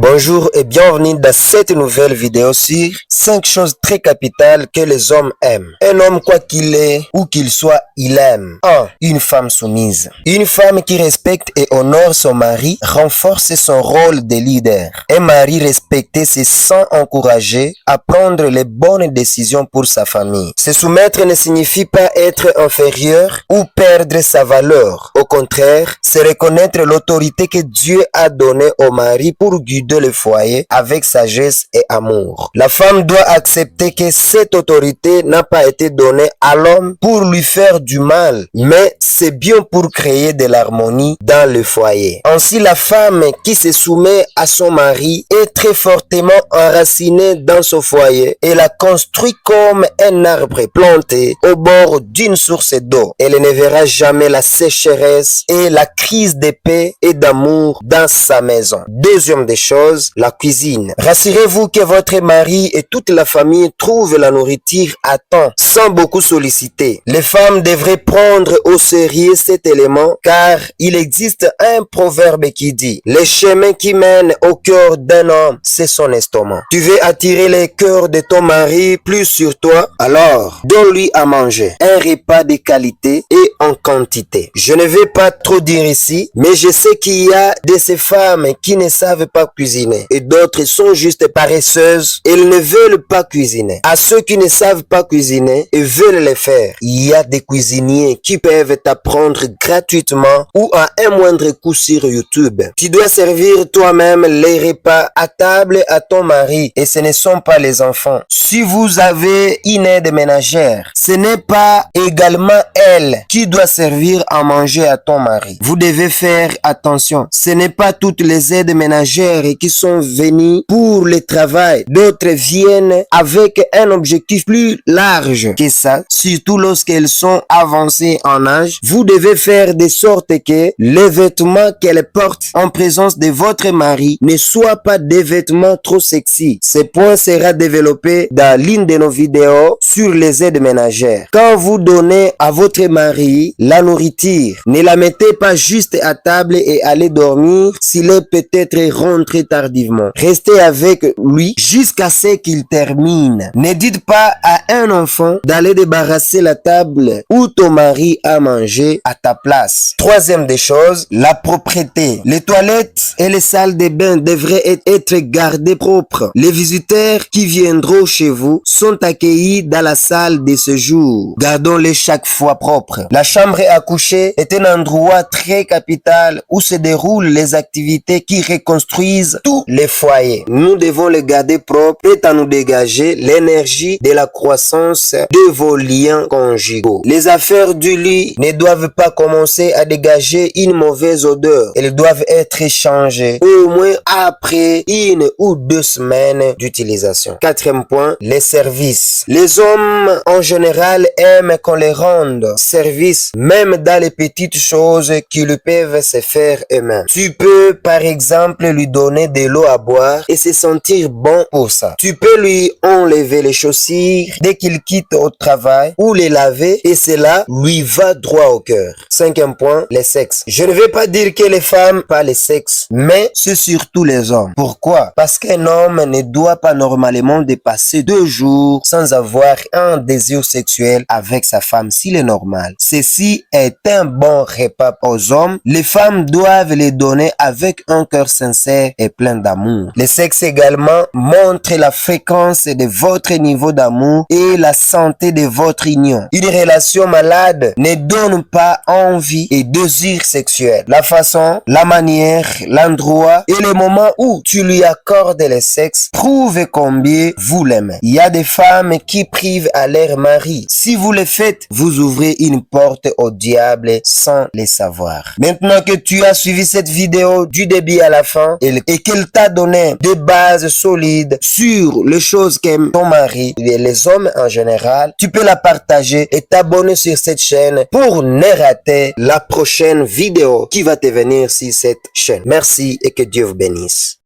Bonjour et bienvenue dans cette nouvelle vidéo sur 5 choses très capitales que les hommes aiment. Un homme, quoi qu'il est, où qu'il soit, il aime. 1. Une femme soumise. Une femme qui respecte et honore son mari renforce son rôle de leader. Un mari respecté se sent encouragé à prendre les bonnes décisions pour sa famille. Se soumettre ne signifie pas être inférieur ou perdre sa valeur. Au contraire, c'est reconnaître l'autorité que Dieu a donnée au mari pour guider le foyer avec sagesse et amour. La femme doit accepter que cette autorité n'a pas été donnée à l'homme pour lui faire du mal, mais c'est bien pour créer de l'harmonie dans le foyer. Ainsi, la femme qui se soumet à son mari est très fortement enracinée dans son foyer et la construit comme un arbre planté au bord d'une source d'eau. Elle ne verra jamais la sécheresse et la crise de paix et d'amour dans sa maison. Deuxième des choses, la cuisine. Rassurez-vous que votre mari et toute la famille trouvent la nourriture à temps, sans beaucoup solliciter. Les femmes devraient prendre au sérieux cet élément, car il existe un proverbe qui dit: le chemin qui mène au cœur d'un homme, c'est son estomac. Tu veux attirer le cœur de ton mari plus sur toi? Alors, donne-lui à manger un repas de qualité et en quantité. Je ne vais pas trop dire ici, mais je sais qu'il y a de ces femmes qui ne savent pas cuisiner et d'autres sont juste paresseuses. Elles ne veulent pas cuisiner. À ceux qui ne savent pas cuisiner et veulent le faire, il y a des cuisiniers qui peuvent t'apprendre gratuitement ou à un moindre coût sur YouTube. Tu dois servir toi-même les repas à table à ton mari et ce ne sont pas les enfants. Si vous avez une aide ménagère, ce n'est pas également elle qui doit servir à manger à ton mari. Vous devez faire attention. Ce n'est pas toutes les aides ménagères qui sont venus pour le travail. D'autres viennent avec un objectif plus large que ça, surtout lorsqu'elles sont avancées en âge. Vous devez faire de sorte que les vêtements qu'elles portent en présence de votre mari ne soient pas des vêtements trop sexy. Ce point sera développé dans l'une de nos vidéos sur les aides ménagères. Quand vous donnez à votre mari la nourriture, ne la mettez pas juste à table et allez dormir s'il est peut-être rentré tardivement. Restez avec lui jusqu'à ce qu'il termine. Ne dites pas à un enfant d'aller débarrasser la table où ton mari a mangé à ta place. Troisième des choses, la propreté. Les toilettes et les salles de bain devraient être gardées propres. Les visiteurs qui viendront chez vous sont accueillis dans la salle de séjour. Gardons-les chaque fois propres. La chambre à coucher est un endroit très capital où se déroulent les activités qui reconstruisent tous les foyers. Nous devons les garder propres et à nous dégager l'énergie de la croissance de vos liens conjugaux. Les affaires du lit ne doivent pas commencer à dégager une mauvaise odeur. Elles doivent être changées au moins après 1 ou 2 semaines d'utilisation. Quatrième point, les services. Les hommes en général aiment qu'on les rende service, même dans les petites choses qu'ils peuvent se faire eux-mêmes. Tu peux par exemple lui donner de l'eau à boire et se sentir bon pour ça. Tu peux lui enlever les chaussures dès qu'il quitte au travail ou les laver et cela lui va droit au cœur. Cinquième point, les sexes. Je ne vais pas dire que les femmes pas le sexe, mais c'est surtout les hommes. Pourquoi? Parce qu'un homme ne doit pas normalement dépasser 2 jours sans avoir un désir sexuel avec sa femme s'il est normal. Ceci est un bon repas aux hommes. Les femmes doivent les donner avec un cœur sincère et plein d'amour. Le sexe également montre la fréquence de votre niveau d'amour et la santé de votre union. Une relation malade ne donne pas envie et désir sexuel. La façon, la manière, l'endroit et le moment où tu lui accordes le sexe prouve combien vous l'aimez. Il y a des femmes qui privent à leur mari. Si vous le faites, vous ouvrez une porte au diable sans le savoir. Maintenant que tu as suivi cette vidéo du début à la fin et qu'elle t'a donné des bases solides sur les choses qu'aime ton mari et les hommes en général, tu peux la partager et t'abonner sur cette chaîne pour ne rater la prochaine vidéo qui va te venir sur cette chaîne. Merci et que Dieu vous bénisse.